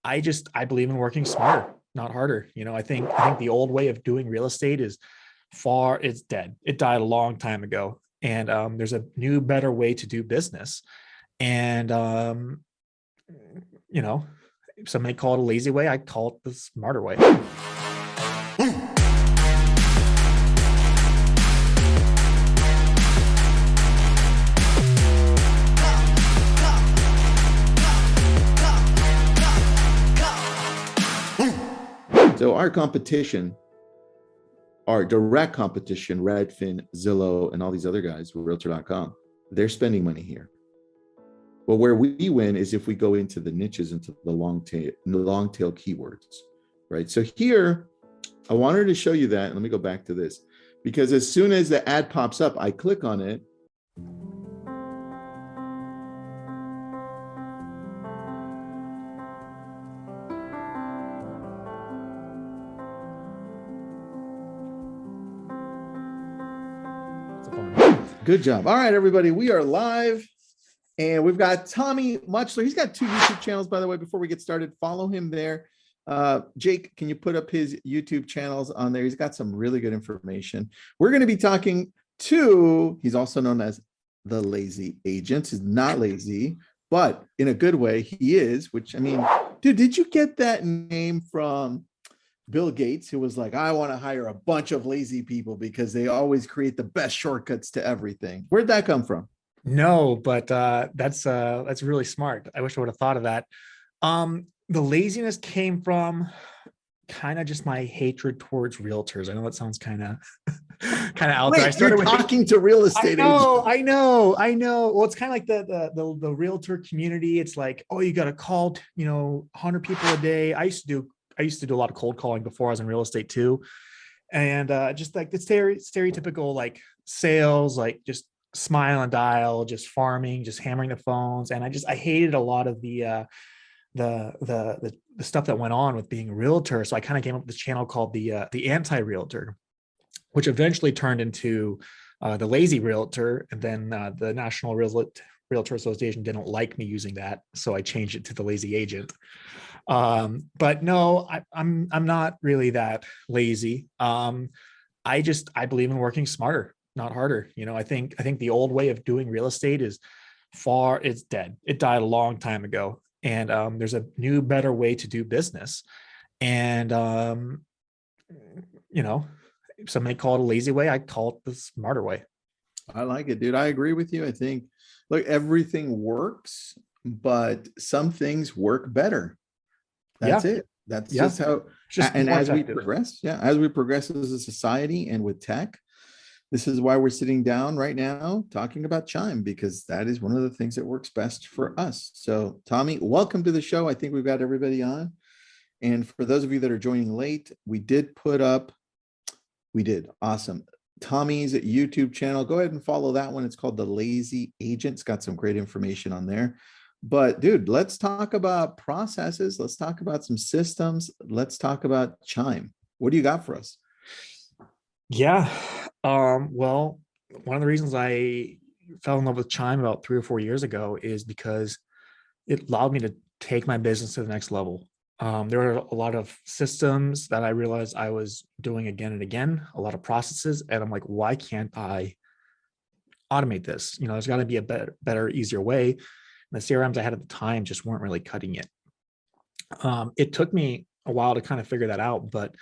I believe in working smarter, not harder. I think the old way of doing real estate it's dead. It died a long time ago. And there's a new, better way to do business. And you know, some may call it a lazy way. I call it the smarter way. So our competition, our direct competition, Redfin, Zillow, and all these other guys with Realtor.com, they're spending money here. But where we win is if we go into the niches, into the long tail keywords, right? So here, I wanted to show you that. Let me go back to this, because as soon as the ad pops up, I click on it. Good job. All right, everybody, we are live and we've got Tommy Mutchler. He's got 2 YouTube channels, by the way. Before we get started, follow him there. Jake, can you put up his YouTube channels on there? He's got some really good information. We're going to be talking to, he's also known as the Lazy Agent. He's not lazy, but in a good way he is, which, I mean, dude, did you get that name from Bill Gates, who was like, I want to hire a bunch of lazy people because they always create the best shortcuts to everything? Where'd that come from? No, but that's really smart. I wish I would have thought of that. The laziness came from kind of just my hatred towards realtors. I know that sounds kind of out there. I started talking to real estate agents. I know. Well, it's kind of like the realtor community. It's like, oh, you got to call, 100 people a day. I used to do a lot of cold calling before I was in real estate too. And just like the stereotypical like sales, like just smile and dial, just farming, just hammering the phones. And I hated a lot of the stuff that went on with being a realtor. So I kind of came up with this channel called the anti-realtor, which eventually turned into the lazy realtor. And then the National Realtor Association didn't like me using that, so I changed it to the Lazy Agent. But no, I'm not really that lazy. I believe in working smarter, not harder. I think the old way of doing real estate it's dead. It died a long time ago. And there's a new, better way to do business. And some may call it a lazy way. I call it the smarter way. I like it, dude. I agree with you. I think, look, everything works, but some things work better. That's it. That's just how, and as we progress, as we progress as a society and with tech, this is why we're sitting down right now talking about Chime, because that is one of the things that works best for us. So Tommy, welcome to the show. I think we've got everybody on. And for those of you that are joining late, we did. Awesome. Tommy's YouTube channel. Go ahead and follow that one. It's called The Lazy Agent. It's got some great information on there. But dude, let's talk about processes. Let's talk about some systems. Let's talk about Chime. What do you got for us? Yeah. Well, one of the reasons I fell in love with Chime about 3 or 4 years ago is because it allowed me to take my business to the next level. There were a lot of systems that I realized I was doing again and again, a lot of processes. And I'm like, why can't I automate this? There's got to be a better, easier way. And the CRMs I had at the time just weren't really cutting it. It took me a while to kind of figure that out, but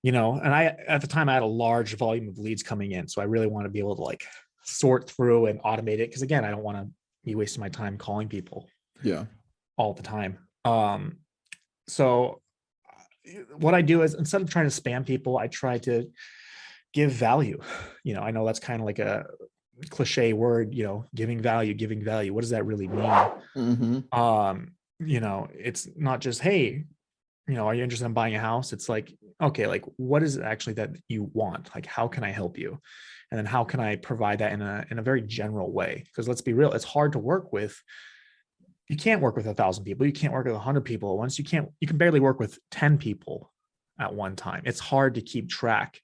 at the time I had a large volume of leads coming in. So I really want to be able to like sort through and automate it. Cause again, I don't want to be wasting my time calling people all the time. So what I do is, instead of trying to spam people, I try to give value. I know that's kind of like a cliche word, giving value. What does that really mean? Mm-hmm. It's not just, hey, are you interested in buying a house? It's like, okay, like what is it actually that you want? Like, how can I help you? And then how can I provide that in a very general way? Because let's be real, it's hard to work with. You can't work with 1,000 people. You can't work with 100 people at once. You can barely work with 10 people at one time. It's hard to keep track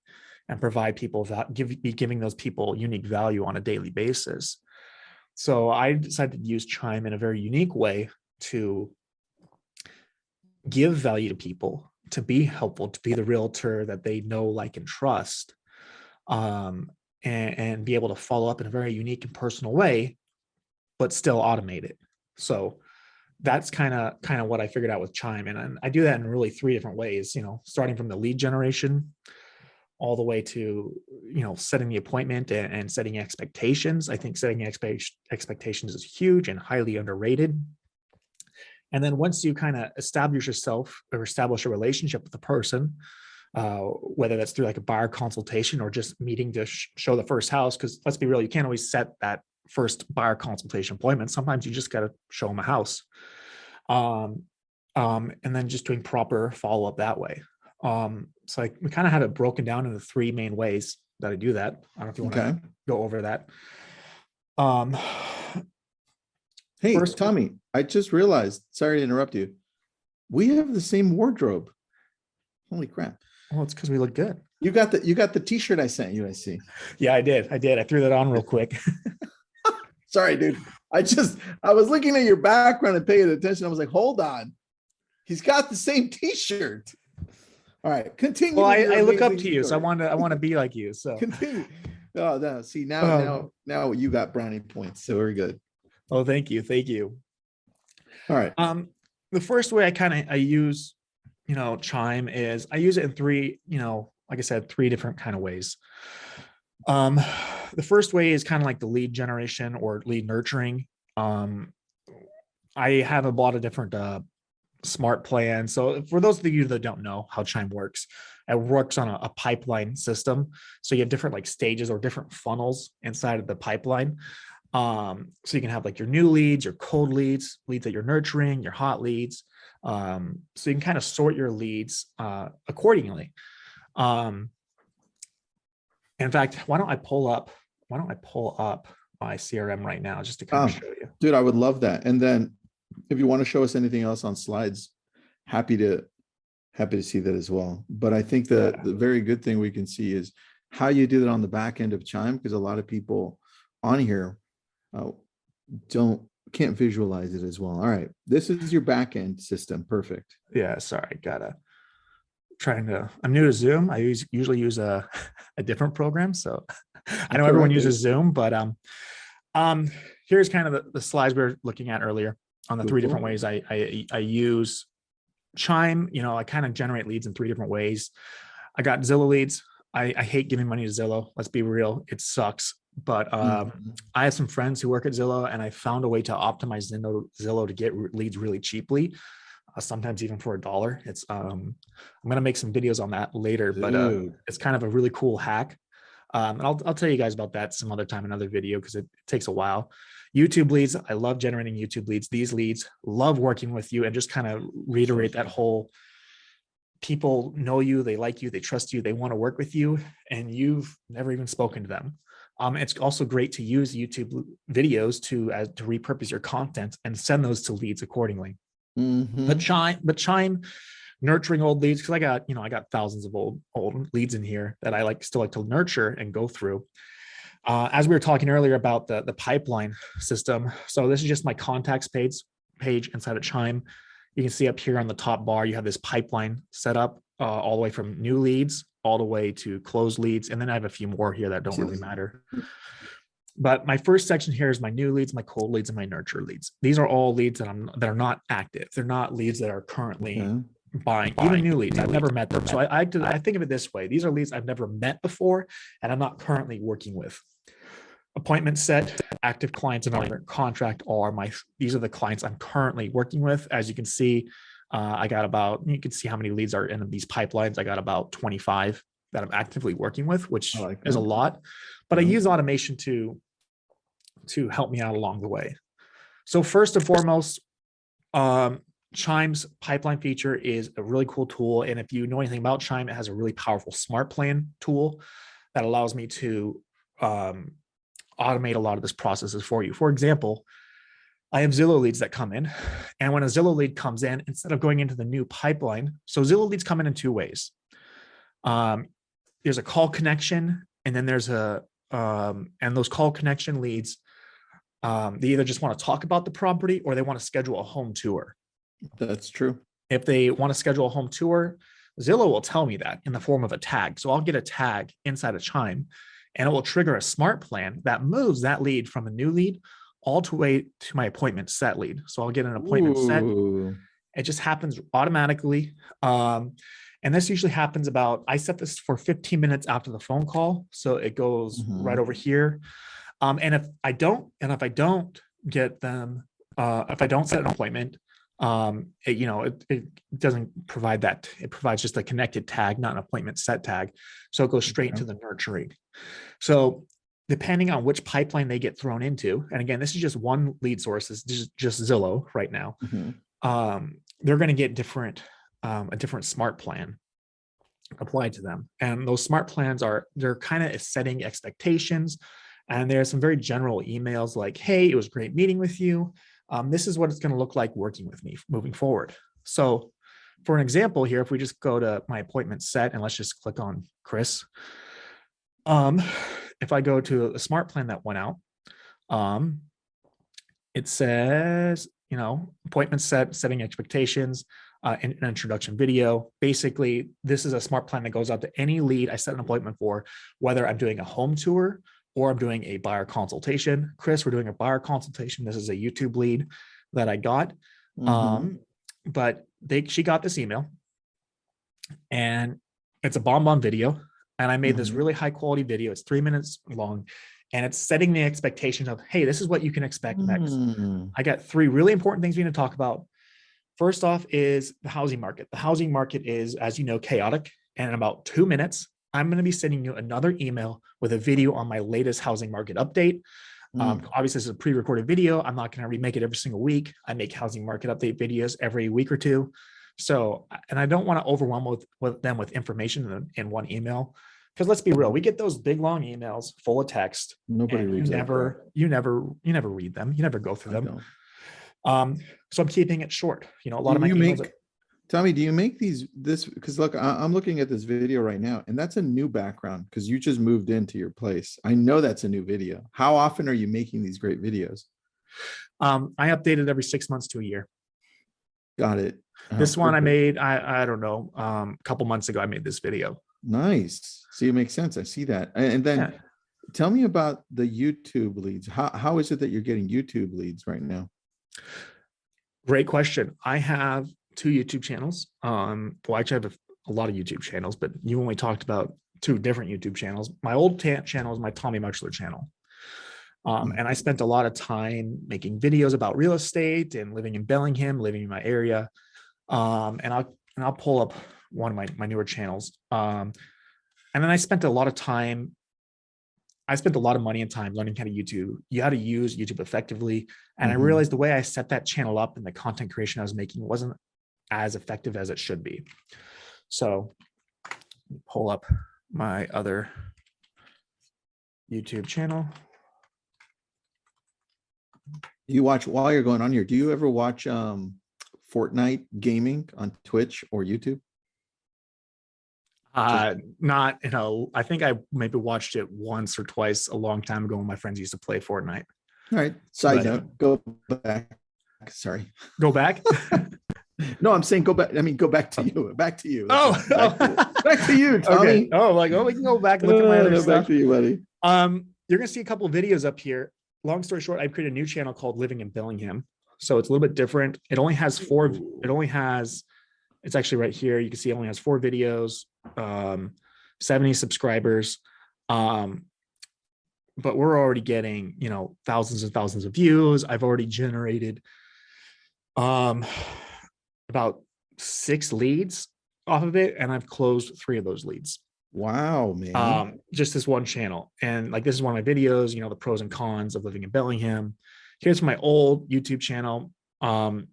and provide people that be giving those people unique value on a daily basis. So I decided to use Chime in a very unique way to give value to people, to be helpful, to be the realtor that they know, like, and trust, and be able to follow up in a very unique and personal way, but still automate it. So that's kind of what I figured out with Chime. And I do that in really three different ways, starting from the lead generation all the way to, setting the appointment and setting expectations. I think setting expectations is huge and highly underrated. And then once you kind of establish yourself or establish a relationship with the person, whether that's through like a buyer consultation or just meeting to show the first house, because let's be real, you can't always set that first buyer consultation appointment. Sometimes you just got to show them a house. And then just doing proper follow-up that way. So we kind of have it broken down into three main ways that I do that. I don't know if you want to go over that. Hey, first, Tommy, I just realized, sorry to interrupt you. We have the same wardrobe. Holy crap. Well, it's because we look good. You got the t-shirt I sent you, I see. Yeah, I did. I threw that on real quick. Sorry, dude. I was looking at your background and paying attention. I was like, hold on. He's got the same t-shirt. All right, continue. Well, I look up to you, so I want to be like you. So continue. Oh, no. See, now you got brownie points. So we're good. Oh, thank you. Thank you. All right. The first way I use, Chime is I use it in three, like I said, three different kind of ways. The first way is kind of like the lead generation or lead nurturing. I have a lot of different smart plans. So for those of you that don't know how Chime works, it works on a pipeline system. So you have different like stages or different funnels inside of the pipeline. So you can have like your new leads, your cold leads that you're nurturing, your hot leads. So you can kind of sort your leads accordingly. In fact, why don't I pull up my CRM right now just to kind of show you? Dude, I would love that. And then if you want to show us anything else on slides, happy to see that as well. But I think the very good thing we can see is how you do that on the back end of Chime, because a lot of people on here can't visualize it as well. All right, this is your back end system. Perfect. Yeah, sorry, I'm new to Zoom. I usually use a different program, so I know everyone uses Zoom, but here's kind of the slides we were looking at earlier on the three different ways I use Chime. I kind of generate leads in three different ways. I got Zillow leads. I hate giving money to Zillow. Let's be real, it sucks. But I have some friends who work at Zillow, and I found a way to optimize Zillow to get leads really cheaply. Sometimes even for $1. It's I'm gonna make some videos on that later, but it's kind of a really cool hack. And I'll tell you guys about that some other time, another video, because it takes a while. YouTube leads, I love generating YouTube leads. These leads love working with you, and just kind of reiterate that whole people know you, they like you, they trust you, they want to work with you, and you've never even spoken to them. It's also great to use YouTube videos to repurpose your content and send those to leads accordingly. But Chime nurturing old leads, because I got thousands of old leads in here that I still like to nurture and go through. As we were talking earlier about the pipeline system, so this is just my contacts page inside of Chime. You can see up here on the top bar, you have this pipeline set up all the way from new leads all the way to closed leads, and then I have a few more here that don't really matter. But my first section here is my new leads, my cold leads, and my nurture leads. These are all leads that are not active. They're not leads that are currently buying. Even new leads. I've never met them. So I think of it this way. These are leads I've never met before, and I'm not currently working with. Appointment set, active clients and under contract these are the clients I'm currently working with. As you can see, you can see how many leads are in these pipelines. I got about 25 that I'm actively working with, which is a lot, but I use automation to help me out along the way. So first and foremost, Chime's pipeline feature is a really cool tool. And if you know anything about Chime, it has a really powerful smart plan tool that allows me to automate a lot of this processes for you. For example, I have Zillow leads that come in, and when a Zillow lead comes in, instead of going into the new pipeline, so Zillow leads come in two ways. There's a call connection, and then there's and those call connection leads, they either just want to talk about the property or they want to schedule a home tour. That's true. If they want to schedule a home tour, Zillow will tell me that in the form of a tag. So I'll get a tag inside of Chime, and it will trigger a smart plan that moves that lead from a new lead all the way to my appointment set lead. So I'll get an appointment set. Ooh. It just happens automatically. And this usually happens about, I set this for 15 minutes after the phone call. So it goes right over here. And if I don't get them, if I don't set an appointment, it doesn't provide that. It provides just a connected tag, not an appointment set tag. So it goes straight into the nurturing. So depending on which pipeline they get thrown into, and again, this is just one lead source, this is just Zillow right now. They're going to get a different smart plan applied to them. And those smart plans they're kind of setting expectations. And there's some very general emails like, hey, it was great meeting with you. This is what it's going to look like working with me moving forward. So for an example here, if we just go to my appointment set and let's just click on Chris. If I go to a smart plan that went out, it says, appointment set, setting expectations, an introduction video. Basically, this is a smart plan that goes out to any lead I set an appointment for, whether I'm doing a home tour or I'm doing a buyer consultation. Chris, we're doing a buyer consultation. This is a YouTube lead that I got. But she got this email, and it's a bomb video. And I made this really high quality video. It's 3 minutes long, and it's setting the expectation of, hey, this is what you can expect next. I got 3 really important things we need to talk about. First off is the housing market. The housing market is, as you know, chaotic. And in about 2 minutes, I'm going to be sending you another email with a video on my latest housing market update. Obviously, this is a pre-recorded video. I'm not going to remake it every single week. I make housing market update videos every week or two. So, and I don't want to overwhelm them with information in one email. Because let's be real, we get those big long emails full of text. Nobody reads them. You never read them. You never go through them. So I'm keeping it short. A lot of my emails. Tommy, do you make this? Because look, I'm looking at this video right now, and that's a new background because you just moved into your place. I know that's a new video. How often are you making these great videos? I update it every 6 months to a year. Got it. This one I made, I don't know, a couple months ago, I made this video. Nice. See, it makes sense. I see that. And then tell me about the YouTube leads. How is it that you're getting YouTube leads right now? Great question. I have 2 YouTube channels. Well, actually I have a lot of YouTube channels, but you only talked about 2 different YouTube channels. My old channel is my Tommy Mutchler channel. And I spent a lot of time making videos about real estate and living in Bellingham, living in my area. And I'll pull up one of my newer channels. And then I spent a lot of money and time learning how to use YouTube effectively. And I realized the way I set that channel up and the content creation I was making wasn't as effective as it should be. So pull up my other YouTube channel. You watch, while you're going on here, do you ever watch Fortnite gaming on Twitch or YouTube? Not, I think I maybe watched it once or twice a long time ago when my friends used to play Fortnite. All right. Side note, go back. Sorry. Go back? No, I'm saying go back. I mean, go back to you. Back to you. Back to you, Tommy. Okay. Oh, we can go back and look at my other stuff. Back to you, buddy. You're gonna see a couple of videos up here. Long story short, I've created a new channel called Living in Bellingham. So it's a little bit different. It only has 4. It's actually right here. You can see it only has 4 videos, 70 subscribers. But we're already getting, thousands and thousands of views. I've already generated about 6 leads off of it, and I've closed 3 of those leads. Wow, man. Just this one channel. And this is one of my videos, the pros and cons of living in Bellingham. Here's my old YouTube channel.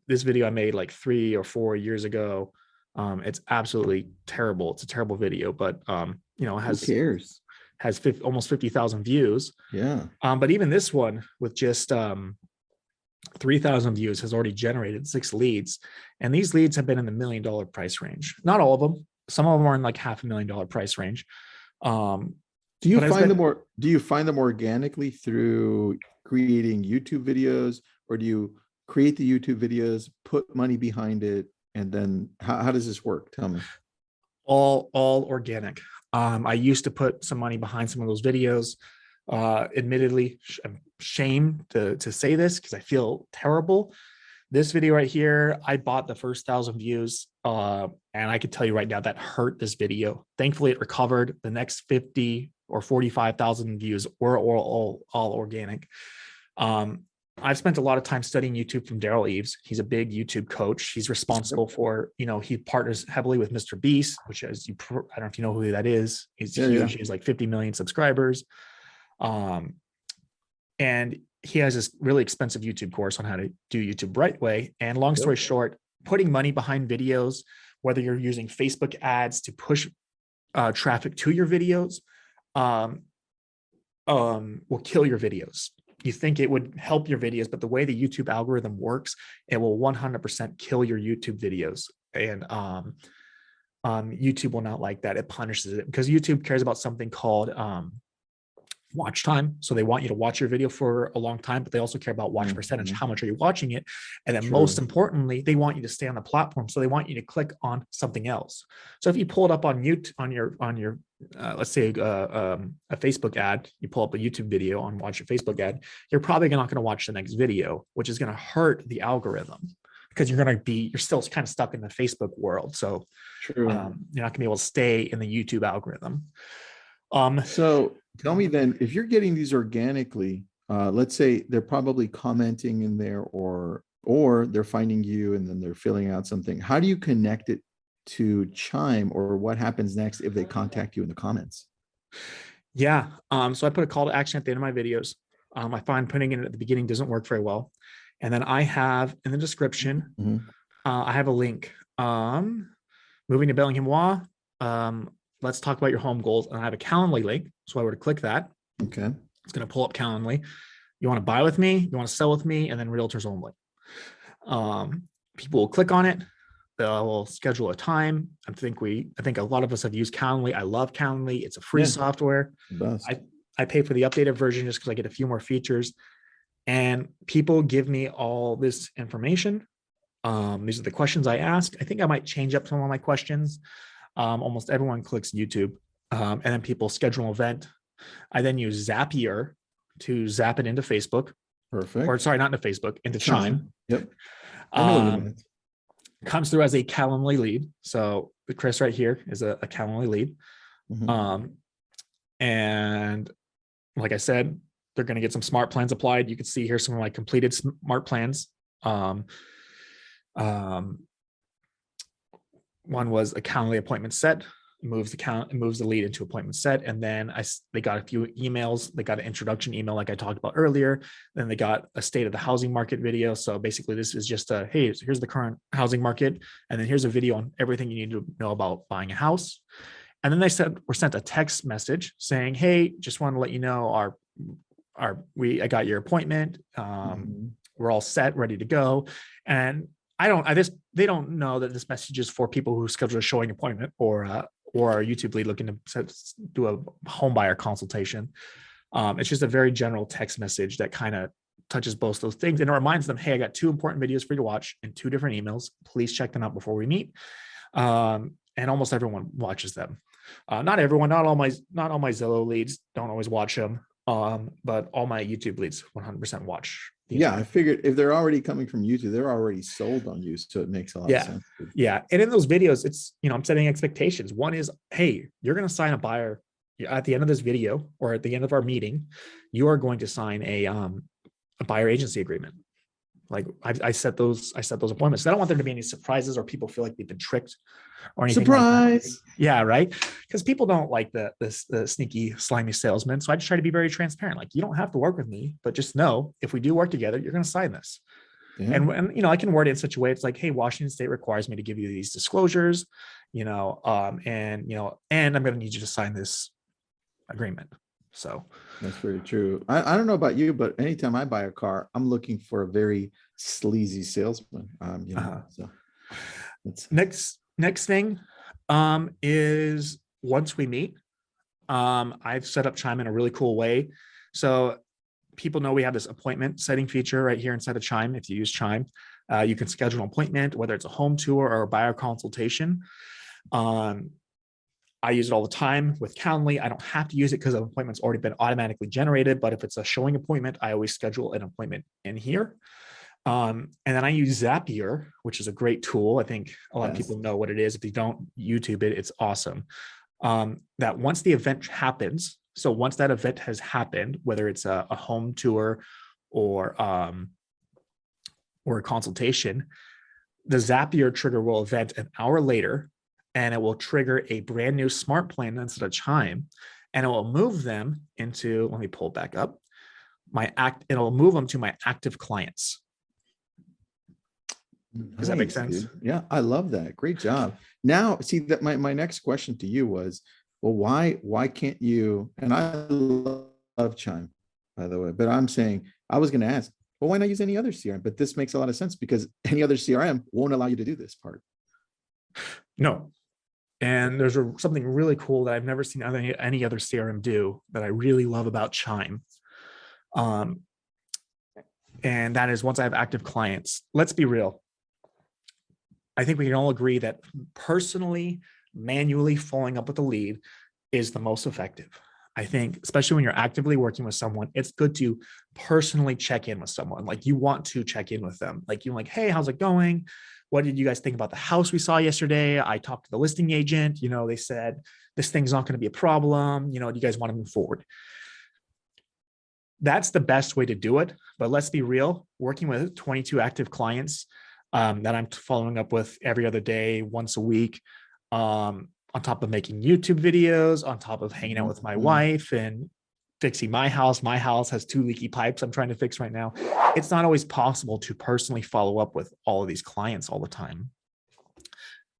This video I made like 3 or 4 years ago. It's absolutely terrible. It's a terrible video, but it has almost 50,000 views. Yeah. But even this one with just 3,000 views has already generated 6 leads. And these leads have been in the $1 million price range. Not all of them. Some of them are in like $500,000 price range. Do you find them organically through creating YouTube videos, or do you create the YouTube videos, put money behind it, And then how does this work? Tell me. All organic. I used to put some money behind some of those videos. Admittedly, I'm ashamed to say this because I feel terrible. This video right here, I bought the first 1,000 views, and I can tell you right now that hurt this video. Thankfully, it recovered. The next 50 or 45,000 views were all organic. I've spent a lot of time studying YouTube from Daryl Eves. He's a big YouTube coach. He's responsible for, he partners heavily with Mr. Beast, which I don't know if you know who that is. He's huge. Yeah. He has like 50 million subscribers. And he has this really expensive YouTube course on how to do YouTube right way. And long story short, putting money behind videos, whether you're using Facebook ads to push traffic to your videos, will kill your videos. You think it would help your videos, but the way the YouTube algorithm works, it will 100% kill your YouTube videos. And YouTube will not like that. It punishes it because YouTube cares about something called watch time. So they want you to watch your video for a long time, but they also care about watch percentage. How much are you watching it? And then most importantly, they want you to stay on the platform. So they want you to click on something else. So if you pull it up on YouTube, on your let's say a Facebook ad, you pull up a YouTube video and watch your Facebook ad, you're probably not going to watch the next video, which is going to hurt the algorithm because you're still kind of stuck in the Facebook world. So you're not going to be able to stay in the YouTube algorithm. So tell me then, if you're getting these organically, let's say they're probably commenting in there or they're finding you and then they're filling out something. How do you connect it to Chime, or what happens next if they contact you in the comments? Yeah. So I put a call to action at the end of my videos. I find putting it at the beginning doesn't work very well. And then I have in the description, I have a link. Moving to Bellingham. Let's talk about your home goals. And I have a Calendly link. So I were to click that. Okay. It's going to pull up Calendly. You want to buy with me, you want to sell with me, and then Realtors only. People will click on it. They'll schedule a time. I think a lot of us have used Calendly. I love Calendly. It's a free software. I pay for the updated version just because I get a few more features. And people give me all this information. These are the questions I ask. I think I might change up some of my questions. Almost everyone clicks YouTube, and then people schedule an event. I then use Zapier to zap it into Facebook. Perfect. Or sorry, not into Facebook, into Chime. Yep. I know what you meant. Comes through as a Calendly lead. So Chris right here is a Calendly lead. And like I said, they're going to get some smart plans applied. You can see here some of my completed smart plans. One was a Calendly appointment set. Moves the lead into appointment set, and then they got a few emails. They got an introduction email like I talked about earlier. Then they got a state of the housing market video. So basically this is just a, hey, here's the current housing market, and then here's a video on everything you need to know about buying a house. And then we're sent a text message saying, hey, just want to let you know I got your appointment. We're all set, ready to go. And they don't know that this message is for people who schedule a showing appointment or a YouTube lead looking to do a home buyer consultation. It's just a very general text message that kind of touches both those things. And it reminds them, hey, I got 2 important videos for you to watch and 2 different emails. Please check them out before we meet. And almost everyone watches them. Not everyone, not all my Zillow leads don't always watch them. But all my YouTube leads 100% watch. Yeah, I figured if they're already coming from YouTube, they're already sold on you. So it makes a lot of sense. Yeah. And in those videos, it's, I'm setting expectations. One is, hey, you're going to sign a buyer at the end of this video or at the end of our meeting, you are going to sign a buyer agency agreement. Like I set those appointments. I don't want there to be any surprises or people feel like they've been tricked or anything. Surprise. Like that. Yeah, right. Because people don't like the sneaky, slimy salesman. So I just try to be very transparent. Like, you don't have to work with me, but just know if we do work together, you're going to sign this. Yeah. And I can word it in such a way. It's like, hey, Washington State requires me to give you these disclosures, and I'm going to need you to sign this agreement. So that's very true. I don't know about you, but anytime I buy a car, I'm looking for a very sleazy salesman. So next thing is once we meet, I've set up Chime in a really cool way. So people know we have this appointment setting feature right here inside of Chime. If you use Chime, You can schedule an appointment, whether it's a home tour or a buyer consultation. I use it all the time with Calendly. I don't have to use it because the appointment's already been automatically generated. But if it's a showing appointment, I always schedule an appointment in here. And then I use Zapier, which is a great tool. I think a lot of people know what it is. If you don't YouTube it, it's awesome. That once the event happens, so once that event has happened, whether it's a home tour or a consultation, the Zapier trigger will event an hour later, and it will trigger a brand new smart plan instead of Chime, and it will move them into, let me pull it back up, it'll move them to my active clients. Does that make sense? Dude. Yeah, I love that. Great job. Now, see that my next question to you was, well, why can't you? And I love Chime, by the way, but I'm saying I was going to ask, well, why not use any other CRM? But this makes a lot of sense because any other CRM won't allow you to do this part. No. And there's something really cool that I've never seen any other CRM do that I really love about Chime. And that is, once I have active clients, let's be real. I think we can all agree that personally, manually following up with a lead is the most effective. I think, especially when you're actively working with someone, it's good to personally check in with someone. Like, you want to check in with them. Like, you're like, hey, how's it going? What did you guys think about the house we saw yesterday? I talked to the listing agent. They said this thing's not going to be a problem. Do you guys want to move forward? That's the best way to do it. But let's be real, working with 22 active clients that I'm following up with every other day, once a week, on top of making YouTube videos, on top of hanging out with my wife and fixing my house. My house has 2 leaky pipes I'm trying to fix right now. It's not always possible to personally follow up with all of these clients all the time.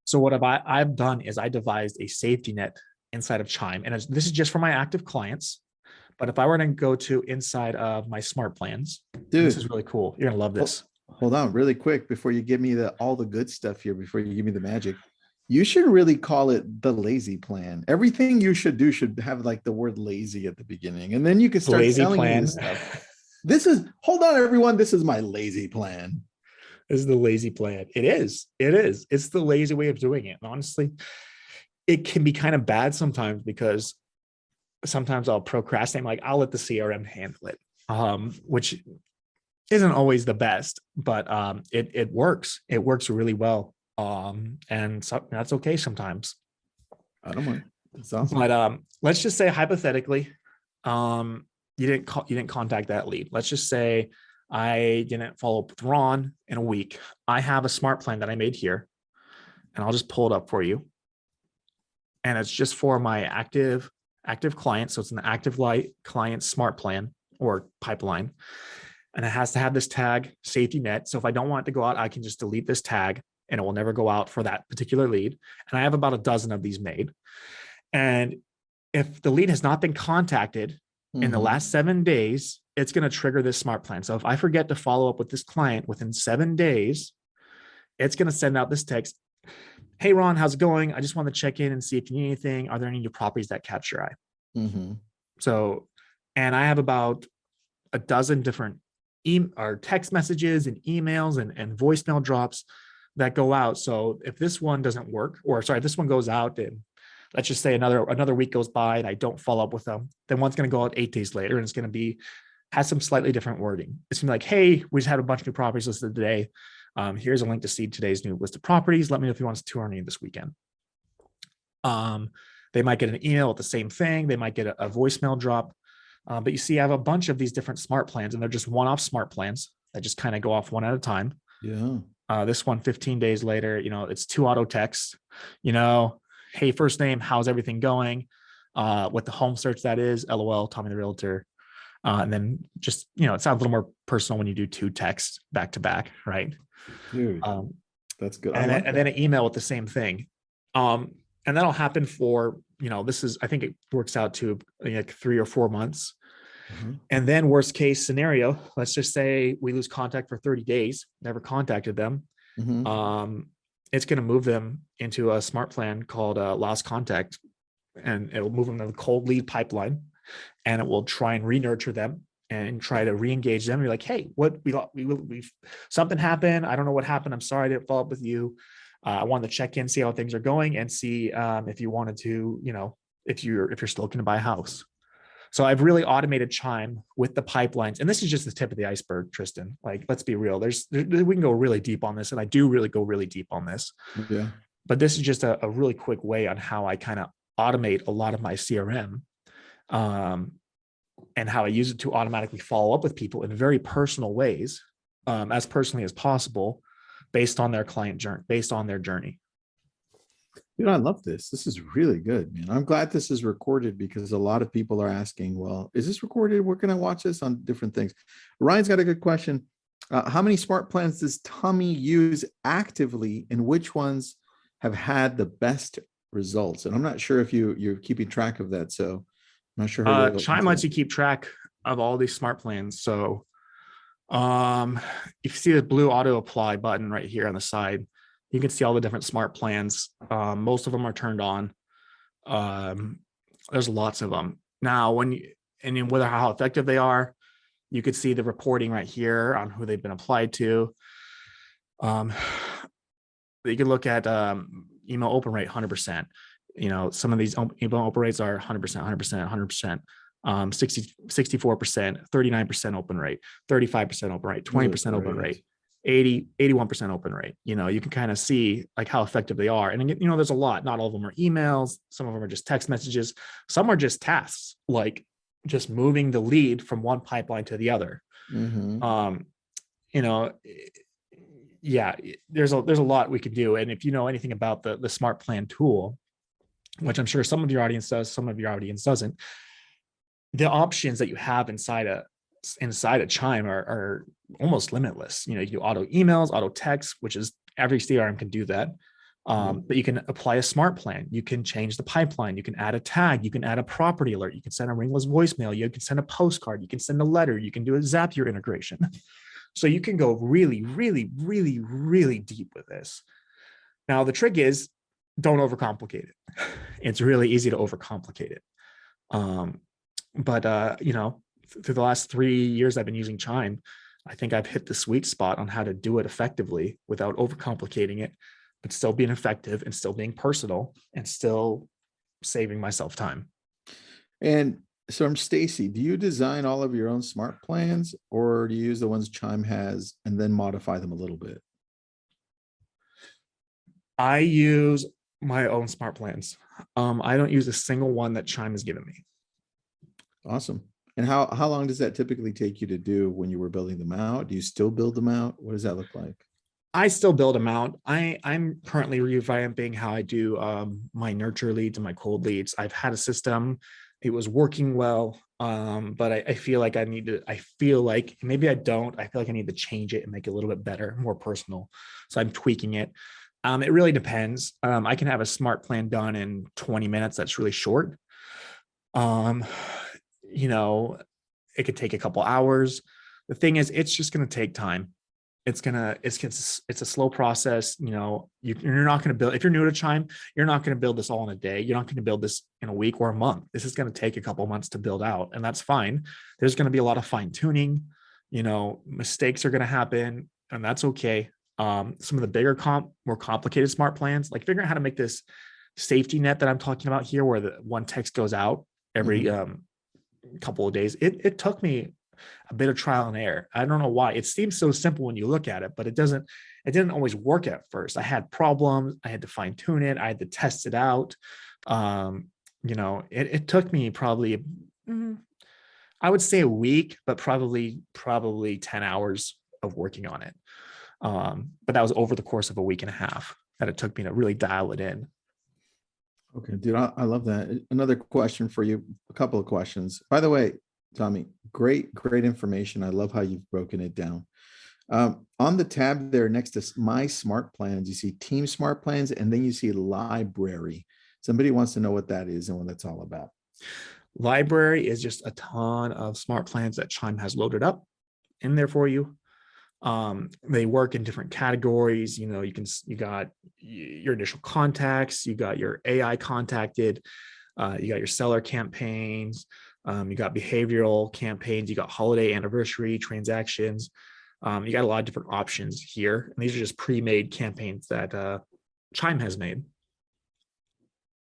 So what I've done is I devised a safety net inside of Chime. And this is just for my active clients. But if I were to go to inside of my smart plans, dude, this is really cool. You're going to love this. Hold on really quick before you give me all the good stuff here, before you give me the magic. You should really call it the lazy plan. Everything you should do should have like the word lazy at the beginning, and then you can start selling me this stuff. Hold on, everyone. This is my lazy plan. This is the lazy plan. It is. It's the lazy way of doing it. And honestly, it can be kind of bad sometimes because sometimes I'll procrastinate. Like, I'll let the CRM handle it, which isn't always the best, but it works. It works really well. And so that's okay sometimes. I don't mind. That's awesome. But let's just say hypothetically, you didn't contact that lead. Let's just say I didn't follow up with Ron in a week. I have a smart plan that I made here, and I'll just pull it up for you. And it's just for my active client. So it's an active client smart plan or pipeline. And it has to have this tag, safety net. So if I don't want it to go out, I can just delete this tag and it will never go out for that particular lead. And I have about a dozen of these made. And if the lead has not been contacted in the last 7 days, it's going to trigger this smart plan. So if I forget to follow up with this client within 7 days, it's going to send out this text. Hey, Ron, how's it going? I just want to check in and see if you need anything. Are there any new properties that catch your eye? So, and I have about a dozen different text messages and emails and voicemail drops that go out. So if this one doesn't work, or sorry, if this one goes out and let's just say another week goes by and I don't follow up with them, then one's going to go out 8 days later, and it's going to has some slightly different wording. It's going to be like, hey, we just had a bunch of new properties listed today. Here's a link to see today's new list of properties. Let me know if you want us to tour any this weekend. They might get an email with the same thing. They might get a voicemail drop. But you see, I have a bunch of these different smart plans, and they're just one-off smart plans that just kind of go off one at a time. Yeah. This one, 15 days later, it's 2 auto texts, hey, first name, how's everything going? What the home search that is, LOL, Tommy the Realtor. And then just, it sounds a little more personal when you do 2 texts back to back, right? Dude, that's good. And then an email with the same thing. And that'll happen for, I think it works out to like 3 or 4 months. And then worst case scenario, let's just say we lose contact for 30 days, never contacted them. It's going to move them into a smart plan called lost contact, and it'll move them to the cold lead pipeline, and it will try and re-nurture them and try to re-engage them. You're like, hey, we've something happened. I don't know what happened. I'm sorry I didn't follow up with you. I wanted to check in, see how things are going, and see if you wanted to, if you're still looking to buy a house. So I've really automated Chime with the pipelines, and this is just the tip of the iceberg, Tristan. Like, let's be real. We can go really deep on this, and I do really go really deep on this. Yeah. But this is just a really quick way on how I kind of automate a lot of my CRM, and how I use it to automatically follow up with people in very personal ways, as personally as possible, based on their client journey, based on their journey. I love this. This is really good, man. I'm glad this is recorded because a lot of people are asking, well, is this recorded? Where can I watch this on different things? Ryan's got a good question. How many smart plans does Tommy use actively, and which ones have had the best results? And I'm not sure if you're keeping track of that. So I'm not sure. Chime lets you keep track of all these smart plans. So if you see the blue auto apply button right here on the side, you can see all the different smart plans. Most of them are turned on. There's lots of them. Now, and whether how effective they are, you could see the reporting right here on who they've been applied to. You can look at email open rate, 100%. Some of these email open rates are 100%, 100%, 100%, 60, 64%, 39% open rate, 35% open rate, 20% open rate, 81% open rate. You can kind of see like how effective they are. And there's a lot. Not all of them are emails. Some of them are just text messages. Some are just tasks, like just moving the lead from one pipeline to the other. Mm-hmm. Yeah, there's a lot we could do. And if you know anything about the smart plan tool, which I'm sure some of your audience does, some of your audience doesn't, the options that you have inside a Chime are almost limitless. You can do auto emails, auto text, which is every CRM can do that. But you can apply a smart plan. You can change the pipeline. You can add a tag. You can add a property alert. You can send a ringless voicemail. You can send a postcard. You can send a letter. You can do a Zapier integration. So you can go really, really, really, really deep with this. Now, the trick is, don't overcomplicate it. It's really easy to overcomplicate it. But through the last 3 years I've been using Chime, I think I've hit the sweet spot on how to do it effectively without overcomplicating it, but still being effective and still being personal and still saving myself time. And so I'm Stacy. Do you design all of your own smart plans, or do you use the ones Chime has and then modify them a little bit? I use my own smart plans. I don't use a single one that Chime has given me. Awesome. And how long does that typically take you to do when you were building them out? Do you still build them out? What does that look like? I still build them out. I'm currently revamping how I do my nurture leads and my cold leads. I've had a system. It was working well, but I feel like maybe I don't. I feel like I need to change it and make it a little bit better, more personal. So I'm tweaking it. It really depends. I can have a smart plan done in 20 minutes. That's really short. It could take a couple hours. The thing is, it's just going to take time. It's a slow process. You're not going to build, if you're new to Chime, you're not going to build this all in a day. You're not going to build this in a week or a month. This is going to take a couple months to build out, and that's fine. There's going to be a lot of fine tuning. Mistakes are going to happen, and that's okay. Some of the bigger more complicated smart plans, like figuring out how to make this safety net that I'm talking about here, where the one text goes out every couple of days. It took me a bit of trial and error. I don't know why. It seems so simple when you look at it, but it didn't always work at first. I had problems. I had to fine tune it. I had to test it out. It took me probably, I would say a week, but probably 10 hours of working on it. But that was over the course of a week and a half that it took me to really dial it in. Okay, dude, I love that. Another question for you, a couple of questions. By the way, Tommy, great information. I love how you've broken it down. On the tab there next to My Smart Plans, you see Team Smart Plans, and then you see Library. Somebody wants to know what that is and what that's all about. Library is just a ton of smart plans that Chime has loaded up in there for you. They work in different categories. You got your initial contacts, you got your AI contacted, you got your seller campaigns, You got behavioral campaigns, you got holiday anniversary transactions. You got a lot of different options here. And these are just pre-made campaigns that Chime has made.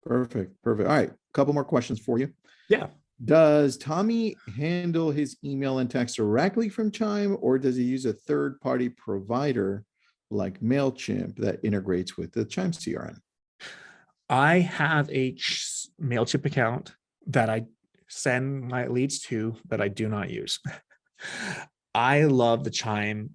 Perfect. Perfect. All right. A couple more questions for you. Yeah. Does Tommy handle his email and text directly from Chime, or does he use a third-party provider like MailChimp that integrates with the Chime CRM? I have a MailChimp account that I send my leads to that I do not use. I love the Chime.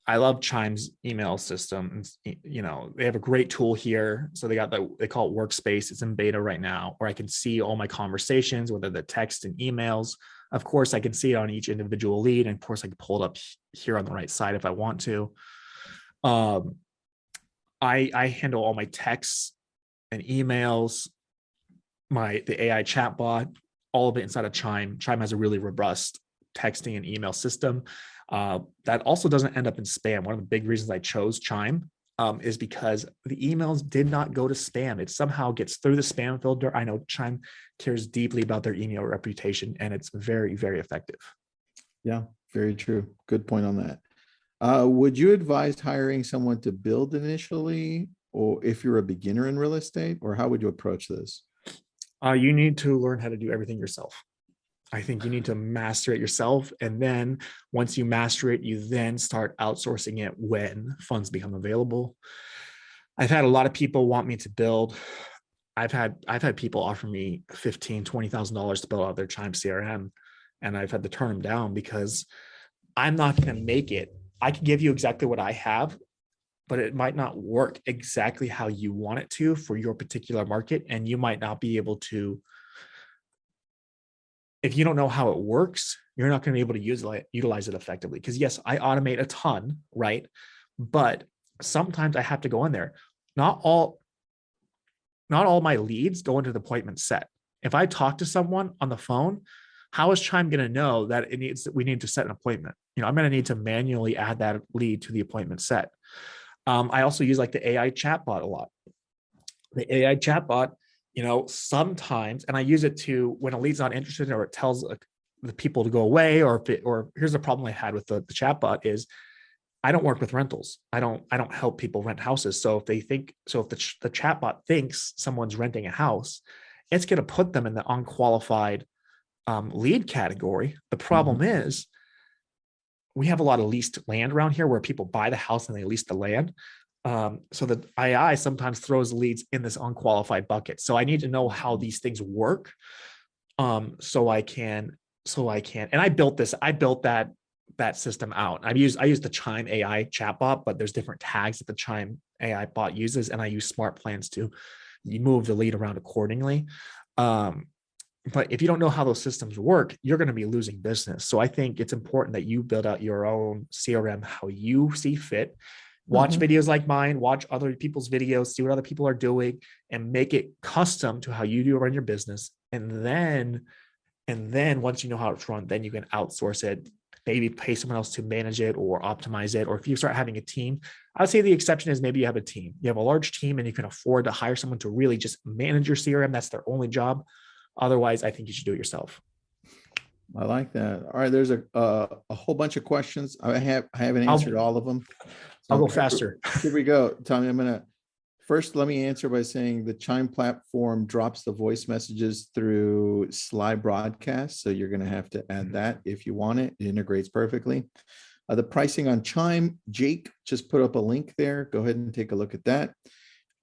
I love Chime's email system. You know, they have a great tool here. So they call it Workspace. It's in beta right now, where I can see all my conversations, whether the text and emails. Of course, I can see it on each individual lead. And of course, I can pull it up here on the right side if I want to. I handle all my texts and emails, the AI chatbot, all of it inside of Chime. Chime has a really robust texting and email system that also doesn't end up in spam. One of the big reasons I chose Chime is because the emails did not go to spam. It somehow gets through the spam filter. I know Chime cares deeply about their email reputation, and it's very, very effective. Yeah, very true. Good point on that. Would you advise hiring someone to build initially, or if you're a beginner in real estate, or how would you approach this? You need to learn how to do everything yourself. I think you need to master it yourself. And then once you master it, you then start outsourcing it when funds become available. I've had a lot of people want me to build. I've had people offer me $15,000, $20,000 to build out their Chime CRM. And I've had to turn them down because I'm not going to make it. I can give you exactly what I have, but it might not work exactly how you want it to for your particular market. And you might not be able to, if you don't know how it works, you're not going to be able to utilize it effectively. Because yes, I automate a ton, right? But sometimes I have to go in there. Not all my leads go into the appointment set. If I talk to someone on the phone, how is Chime going to know that we need to set an appointment? You know, I'm going to need to manually add that lead to the appointment set. I also use like the AI chatbot a lot. The AI chatbot, you know, sometimes, and I use it to when a lead's not interested or it tells the people to go away, or here's the problem I had with the chatbot is I don't work with rentals. I don't help people rent houses. So if the chatbot thinks someone's renting a house, it's going to put them in the unqualified lead category. The problem is we have a lot of leased land around here where people buy the house and they lease the land. So the AI sometimes throws leads in this unqualified bucket. So I need to know how these things work. So I can, and I built that system out. I use the Chime AI chatbot, but there's different tags that the Chime AI bot uses. And I use smart plans to move the lead around accordingly. But if you don't know how those systems work, you're going to be losing business. So I think it's important that you build out your own CRM how you see fit. Watch videos like mine, watch other people's videos, see what other people are doing, and make it custom to how you do run your business. And then once you know how it's run, then you can outsource it, maybe pay someone else to manage it or optimize it. Or if you start having a team, I would say the exception is maybe you have a team. You have a large team and you can afford to hire someone to really just manage your CRM. That's their only job. Otherwise, I think you should do it yourself. I like that. All right, there's a whole bunch of questions. I haven't answered all of them. I'll go faster. Here we go, Tommy. Let me answer by saying the Chime platform drops the voice messages through Sly Broadcast, so you're going to have to add that if you want it. It integrates perfectly. The pricing on Chime, Jake just put up a link there. Go ahead and take a look at that.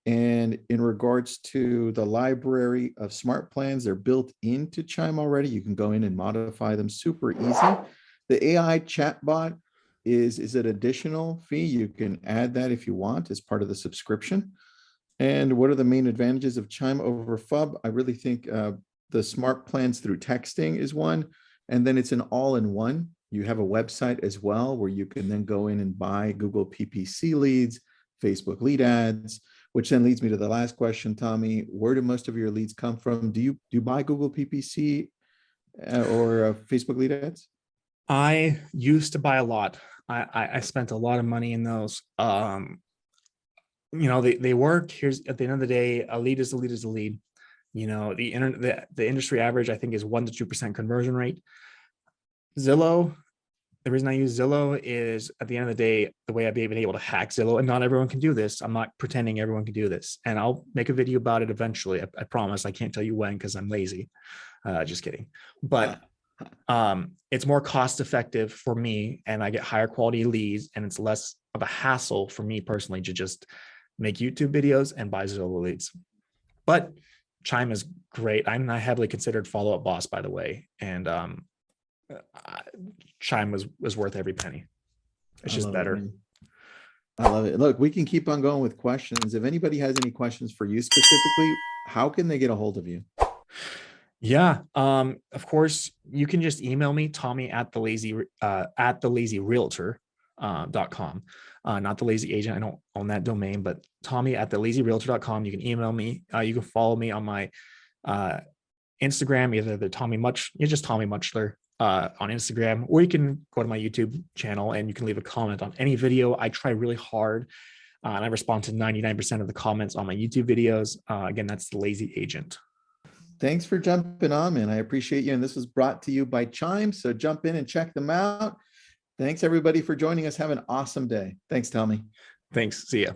And in regards to the library of smart plans, they're built into Chime already. You can go in and modify them super easy. The AI chatbot is an additional fee. You can add that if you want as part of the subscription. And what are the main advantages of Chime over FUB? I really think the smart plans through texting is one. And then it's an all-in-one. You have a website as well where you can then go in and buy Google PPC leads, Facebook lead ads, which then leads me to the last question, Tommy. Where do most of your leads come from? Do you buy Google PPC or Facebook lead ads? I used to buy a lot. I spent a lot of money in those. You know, they work. Here's at the end of the day, a lead is a lead is a lead. You know, the industry average, I think, is 1 to 2% conversion rate. Zillow, the reason I use Zillow is at the end of the day, the way I've been able to hack Zillow, and not everyone can do this. I'm not pretending everyone can do this. And I'll make a video about it eventually. I promise. I can't tell you when because I'm lazy. Just kidding. But it's more cost effective for me, and I get higher quality leads, and it's less of a hassle for me personally to just make YouTube videos and buy Zillow leads. But Chime is great. I'm not heavily considered Follow Up Boss, by the way, and Chime was worth every penny. It's just better. I love it. Look, we can keep on going with questions. If anybody has any questions for you specifically, how can they get a hold of you? Yeah. Of course, you can just email me, Tommy at the lazy realtor.com. Not the lazy agent. I don't own that domain, but Tommy at the lazyrealtor.com. You can email me. You can follow me on my Instagram, either the just Tommy Mutchler on Instagram, or you can go to my YouTube channel and you can leave a comment on any video. I try really hard and I respond to 99% of the comments on my YouTube videos. Again, that's the Lazy Agent. Thanks for jumping on, man. I appreciate you. And this was brought to you by Chime. So jump in and check them out. Thanks everybody for joining us. Have an awesome day. Thanks, Tommy. Thanks. See ya.